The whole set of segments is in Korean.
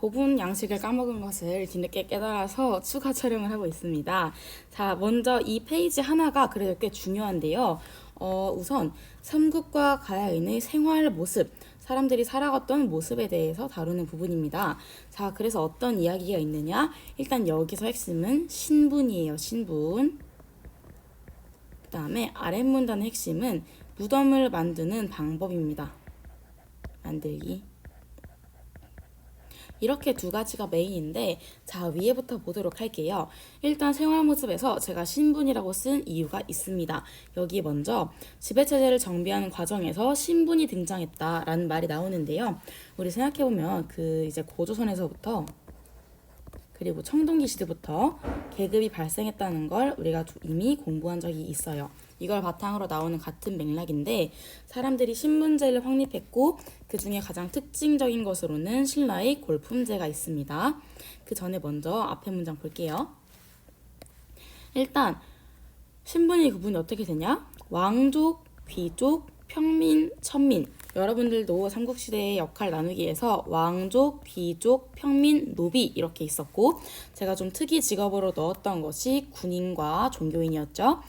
고분 양식을 까먹은 것을 뒤늦게 깨달아서 추가 촬영을 하고 있습니다. 자, 먼저 이 페이지 하나가 그래도 꽤 중요한데요. 우선 삼국과 가야인의 생활 모습, 사람들이 살아갔던 모습에 대해서 다루는 부분입니다. 자, 그래서 어떤 이야기가 있느냐? 일단 여기서 핵심은 신분이에요. 신분. 그 다음에 아랫문단의 핵심은 무덤을 만드는 방법입니다. 만들기. 이렇게 두 가지가 메인인데, 자, 위에부터 보도록 할게요. 일단 생활 모습에서 제가 신분이라고 쓴 이유가 있습니다. 여기 먼저 지배체제를 정비하는 과정에서 신분이 등장했다라는 말이 나오는데요. 우리 생각해보면 이제 고조선에서부터 그리고 청동기 시대부터 계급이 발생했다는 걸 우리가 이미 공부한 적이 있어요. 이걸 바탕으로 나오는 같은 맥락인데, 사람들이 신분제를 확립했고 그 중에 가장 특징적인 것으로는 신라의 골품제가 있습니다. 그 전에 먼저 앞에 문장 볼게요. 일단 신분의 구분이 어떻게 되냐? 왕족, 귀족, 평민, 천민. 여러분들도 삼국시대의 역할 나누기에서 왕족, 귀족, 평민, 노비 이렇게 있었고, 제가 좀 특이 직업으로 넣었던 것이 군인과 종교인이었죠.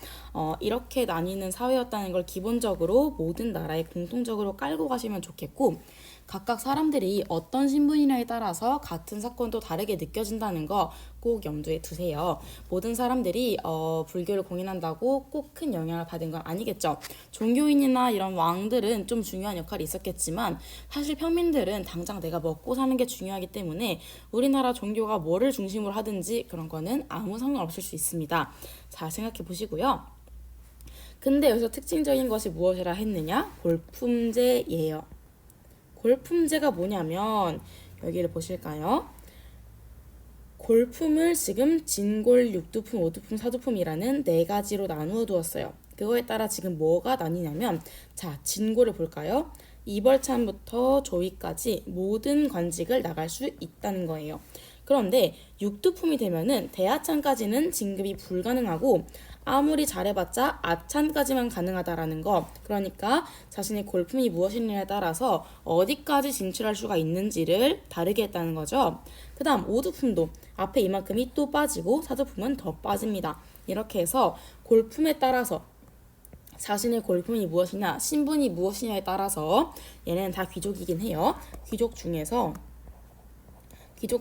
이렇게 나뉘는 사회였다는 걸 기본적으로 모든 나라에 공통적으로 깔고 가시면 좋겠고, 각각 사람들이 어떤 신분이냐에 따라서 같은 사건도 다르게 느껴진다는 거 꼭 염두에 두세요. 모든 사람들이 불교를 공인한다고 꼭 큰 영향을 받은 건 아니겠죠. 종교인이나 이런 왕들은 좀 중요한 역할이 있었겠지만, 사실 평민들은 당장 내가 먹고 사는 게 중요하기 때문에 우리나라 종교가 뭐를 중심으로 하든지 그런 거는 아무 상관없을 수 있습니다. 자, 생각해 보시고요. 근데 여기서 특징적인 것이 무엇이라 했느냐? 골품제예요. 골품제가 뭐냐면, 여기를 보실까요? 골품을 지금 진골, 육두품, 오두품, 사두품이라는 네 가지로 나누어 두었어요. 그거에 따라 지금 뭐가 나뉘냐면, 자, 진골을 볼까요? 이벌찬부터 조위까지 모든 관직을 나갈 수 있다는 거예요. 그런데 육두품이 되면은 대하찬까지는 진급이 불가능하고, 아무리 잘해봤자 아찬까지만 가능하다라는 거. 그러니까 자신의 골품이 무엇이냐에 따라서 어디까지 진출할 수가 있는지를 다르게 했다는 거죠. 그 다음 오두품도 앞에 이만큼이 또 빠지고 사두품은 더 빠집니다. 이렇게 해서 골품에 따라서 자신의 골품이 무엇이냐, 신분이 무엇이냐에 따라서 얘네는 다 귀족이긴 해요. 귀족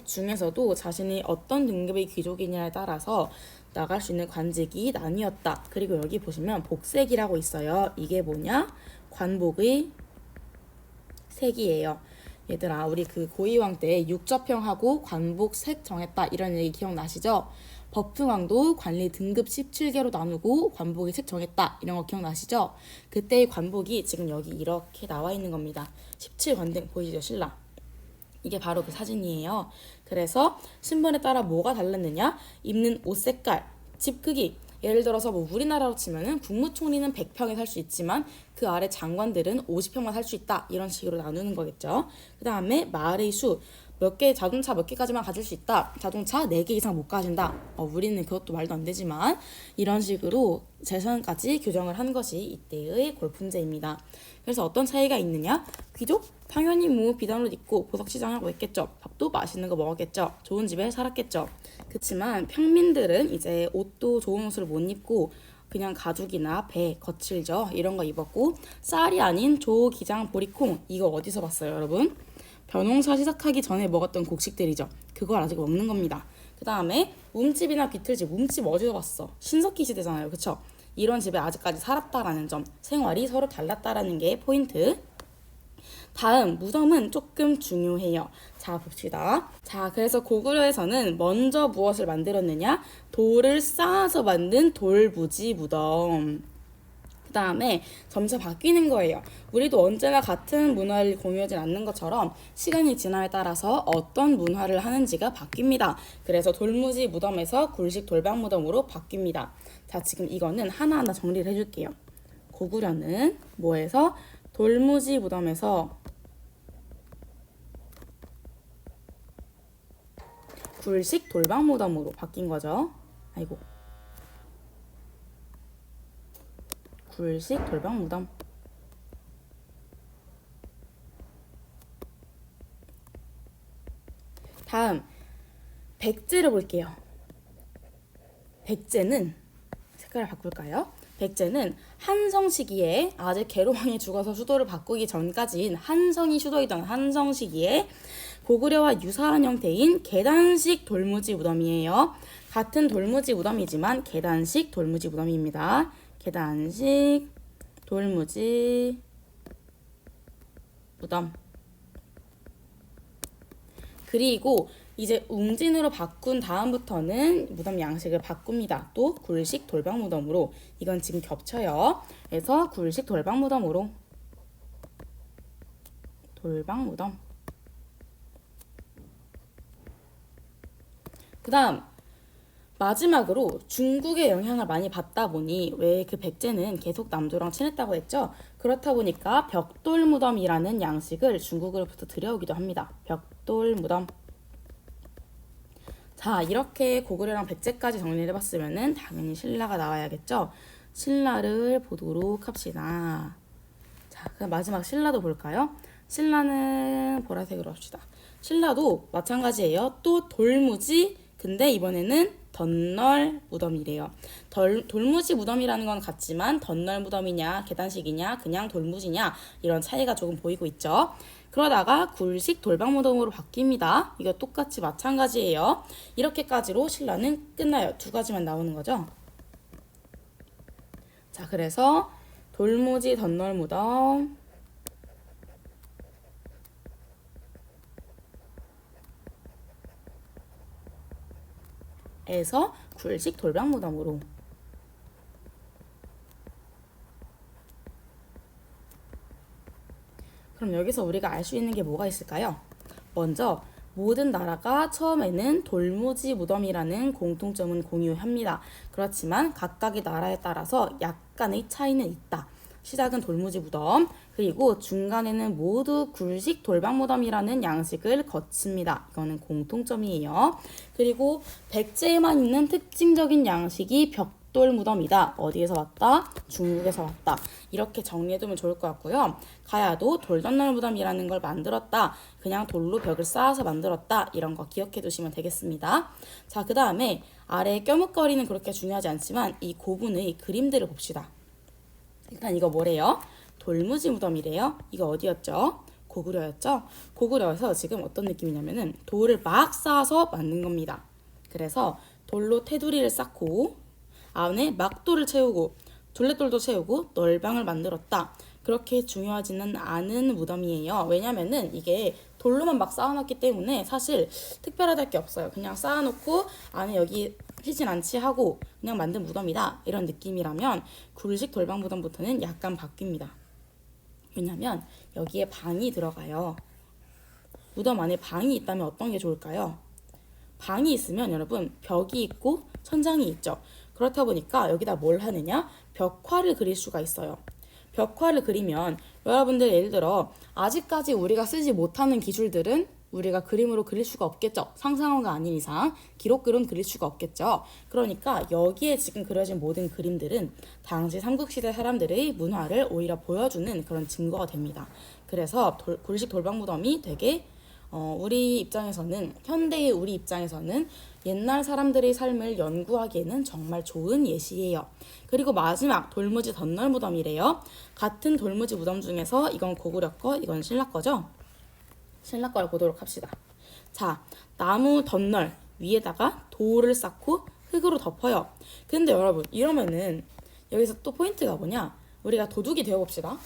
중에서도 자신이 어떤 등급의 귀족이냐에 따라서 나갈 수 있는 관직이 나뉘었다. 그리고 여기 보시면 복색이라고 있어요. 이게 뭐냐? 관복의 색이에요. 얘들아, 우리 고이왕 때 육접형하고 관복색 정했다 이런 얘기 기억나시죠? 법흥왕도 관리 등급 17개로 나누고 관복의 색 정했다 이런 거 기억나시죠? 그때의 관복이 지금 여기 이렇게 나와 있는 겁니다. 17관등 보이시죠? 신라. 이게 바로 그 사진이에요. 그래서 신분에 따라 뭐가 달랐느냐? 입는 옷 색깔, 집 크기. 예를 들어서 우리나라로 치면은 국무총리는 100평에 살 수 있지만 그 아래 장관들은 50평만 살 수 있다. 이런 식으로 나누는 거겠죠. 그 다음에 말의 수. 자동차 몇 개까지만 가질 수 있다. 자동차 4개 이상 못 가진다. 우리는 그것도 말도 안 되지만 이런 식으로 재산까지 규정을 한 것이 이때의 골품제입니다. 그래서 어떤 차이가 있느냐? 귀족? 당연히 비단옷 입고 보석시장하고 있겠죠. 밥도 맛있는 거 먹었겠죠. 좋은 집에 살았겠죠. 그렇지만 평민들은 이제 옷도 좋은 옷을 못 입고 그냥 가죽이나 배, 거칠죠. 이런 거 입었고, 쌀이 아닌 조, 기장, 보리콩. 이거 어디서 봤어요, 여러분? 벼농사 시작하기 전에 먹었던 곡식들이죠. 그걸 아직 먹는 겁니다. 그 다음에 움집이나 비틀집. 움집 어디서 봤어? 신석기 시대잖아요. 그쵸? 이런 집에 아직까지 살았다라는 점. 생활이 서로 달랐다라는 게 포인트. 다음 무덤은 조금 중요해요. 자, 봅시다. 자, 그래서 고구려에서는 먼저 무엇을 만들었느냐? 돌을 쌓아서 만든 돌부지 무덤. 그 다음에 점차 바뀌는 거예요. 우리도 언제나 같은 문화를 공유하지 않는 것처럼 시간이 지남에 따라서 어떤 문화를 하는지가 바뀝니다. 그래서 돌무지 무덤에서 굴식 돌방 무덤으로 바뀝니다. 자, 지금 이거는 하나하나 정리를 해줄게요. 고구려는 뭐에서? 돌무지 무덤에서 굴식 돌방 무덤으로 바뀐 거죠. 아이고. 굴식 돌방 무덤. 다음 백제를 볼게요. 백제는 색깔을 바꿀까요? 백제는 한성 시기에 아직 계로왕이 죽어서 수도를 바꾸기 전까지인 한성이 수도이던 한성 시기에 고구려와 유사한 형태인 계단식 돌무지 무덤이에요. 같은 돌무지 무덤이지만 계단식 돌무지 무덤입니다. 계단식 돌무지 무덤. 그리고 이제 웅진으로 바꾼 다음부터는 무덤 양식을 바꿉니다. 또 굴식 돌방 무덤으로. 이건 지금 겹쳐요. 그래서 굴식 돌방 무덤으로. 돌방 무덤. 그 다음 마지막으로 중국의 영향을 많이 받다 보니 왜 그 백제는 계속 남조랑 친했다고 했죠? 그렇다 보니까 벽돌 무덤이라는 양식을 중국으로부터 들여오기도 합니다. 벽돌 무덤. 자, 이렇게 고구려랑 백제까지 정리를 해봤으면은 당연히 신라가 나와야겠죠? 신라를 보도록 합시다. 자, 그럼 마지막 신라도 볼까요? 신라는 보라색으로 합시다. 신라도 마찬가지예요. 또 돌무지, 근데 이번에는 덧널 무덤이래요. 돌무지 무덤이라는 건 같지만 덧널 무덤이냐 계단식이냐 그냥 돌무지냐 이런 차이가 조금 보이고 있죠. 그러다가 굴식 돌방 무덤으로 바뀝니다. 이거 똑같이 마찬가지예요. 이렇게까지로 신라는 끝나요. 두 가지만 나오는 거죠. 자, 그래서 돌무지 덧널 무덤, 에서 굴식 돌방 무덤으로. 그럼 여기서 우리가 알 수 있는 게 뭐가 있을까요? 먼저 모든 나라가 처음에는 돌무지 무덤이라는 공통점은 공유합니다. 그렇지만 각각의 나라에 따라서 약간의 차이는 있다. 시작은 돌무지 무덤, 그리고 중간에는 모두 굴식 돌방 무덤이라는 양식을 거칩니다. 이거는 공통점이에요. 그리고 백제에만 있는 특징적인 양식이 벽돌 무덤이다. 어디에서 왔다? 중국에서 왔다. 이렇게 정리해두면 좋을 것 같고요. 가야도 돌덧널 무덤이라는 걸 만들었다. 그냥 돌로 벽을 쌓아서 만들었다. 이런 거 기억해 두시면 되겠습니다. 자, 그 다음에 아래 껴묵거리는 그렇게 중요하지 않지만 이 고분의 그림들을 봅시다. 일단 이거 뭐래요? 돌무지 무덤이래요. 이거 어디였죠? 고구려였죠? 고구려에서 지금 어떤 느낌이냐면은 돌을 막 쌓아서 만든 겁니다. 그래서 돌로 테두리를 쌓고 안에 막돌을 채우고 둘레돌도 채우고 널방을 만들었다. 그렇게 중요하지는 않은 무덤이에요. 왜냐면은 이게 돌로만 막 쌓아놨기 때문에 사실 특별하다 게 없어요. 그냥 쌓아놓고 안에 여기 휘진 않지 하고 그냥 만든 무덤이다. 이런 느낌이라면 굴식 돌방 무덤부터는 약간 바뀝니다. 왜냐면 여기에 방이 들어가요. 무덤 안에 방이 있다면 어떤 게 좋을까요? 방이 있으면 여러분 벽이 있고 천장이 있죠. 그렇다 보니까 여기다 뭘 하느냐? 벽화를 그릴 수가 있어요. 벽화를 그리면 여러분들 예를 들어 아직까지 우리가 쓰지 못하는 기술들은 우리가 그림으로 그릴 수가 없겠죠. 상상화가 아닌 이상 기록글은 그릴 수가 없겠죠. 그러니까 여기에 지금 그려진 모든 그림들은 당시 삼국시대 사람들의 문화를 오히려 보여주는 그런 증거가 됩니다. 그래서 굴식 돌방 무덤이 되게 우리 입장에서는 현대의 우리 입장에서는 옛날 사람들의 삶을 연구하기에는 정말 좋은 예시예요. 그리고 마지막 돌무지 덧널 무덤이래요. 같은 돌무지 무덤 중에서 이건 고구려 거, 이건 신라 거죠? 신라 거를 보도록 합시다. 자, 나무 덧널 위에다가 돌을 쌓고 흙으로 덮어요. 근데 여러분 이러면은 여기서 또 포인트가 뭐냐? 우리가 도둑이 되어봅시다.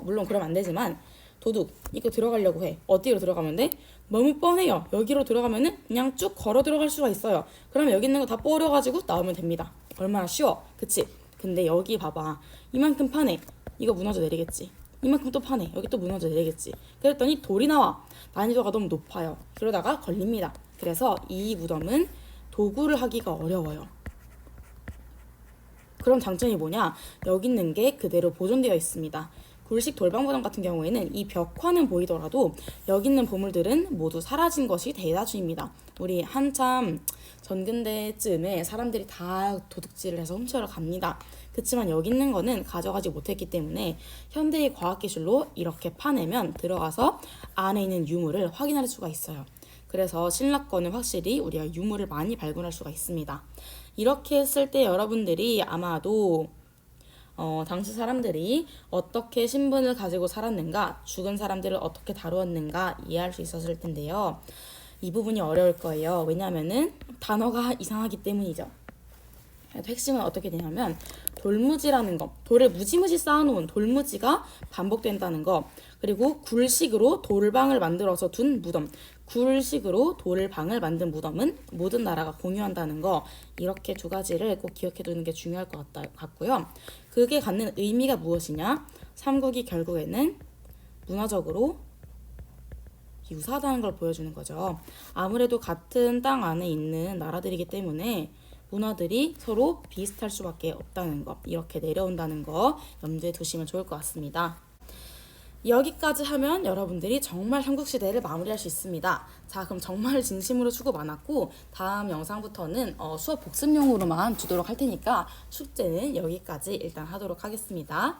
물론 그러면 안 되지만 도둑 이거 들어가려고 해. 어디로 들어가면 돼? 너무 뻔해요. 여기로 들어가면은 그냥 쭉 걸어 들어갈 수가 있어요. 그러면 여기 있는 거 다 버려가지고 나오면 됩니다. 얼마나 쉬워, 그치? 근데 여기 봐봐. 이만큼 파네. 이거 무너져 내리겠지. 이만큼 또 파네. 여기 또 무너져 내리겠지. 그랬더니 돌이 나와. 난이도가 너무 높아요. 그러다가 걸립니다. 그래서 이 무덤은 도구를 하기가 어려워요. 그럼 장점이 뭐냐? 여기 있는 게 그대로 보존되어 있습니다. 굴식 돌방 무덤 같은 경우에는 이 벽화는 보이더라도 여기 있는 보물들은 모두 사라진 것이 대다수입니다. 우리 한참 전근대쯤에 사람들이 다 도둑질을 해서 훔쳐러 갑니다. 그렇지만 여기 있는 거는 가져가지 못했기 때문에 현대의 과학기술로 이렇게 파내면 들어가서 안에 있는 유물을 확인할 수가 있어요. 그래서 신라권은 확실히 우리가 유물을 많이 발굴할 수가 있습니다. 이렇게 했을 때 여러분들이 아마도 당시 사람들이 어떻게 신분을 가지고 살았는가, 죽은 사람들을 어떻게 다루었는가 이해할 수 있었을 텐데요. 이 부분이 어려울 거예요. 왜냐하면은 단어가 이상하기 때문이죠. 핵심은 어떻게 되냐면 돌무지라는 거, 돌을 무지무지 쌓아놓은 돌무지가 반복된다는 거, 그리고 굴식으로 돌방을 만들어서 둔 무덤, 굴식으로 돌방을 만든 무덤은 모든 나라가 공유한다는 거, 이렇게 두 가지를 꼭 기억해 두는 게 중요할 것 같고요. 그게 갖는 의미가 무엇이냐? 삼국이 결국에는 문화적으로 유사하다는 걸 보여주는 거죠. 아무래도 같은 땅 안에 있는 나라들이기 때문에 문화들이 서로 비슷할 수밖에 없다는 거, 이렇게 내려온다는 거 염두에 두시면 좋을 것 같습니다. 여기까지 하면 여러분들이 정말 삼국시대를 마무리할 수 있습니다. 자, 그럼 정말 진심으로 수고 많았고 다음 영상부터는 수업 복습용으로만 두도록 할 테니까 숙제는 여기까지 일단 하도록 하겠습니다.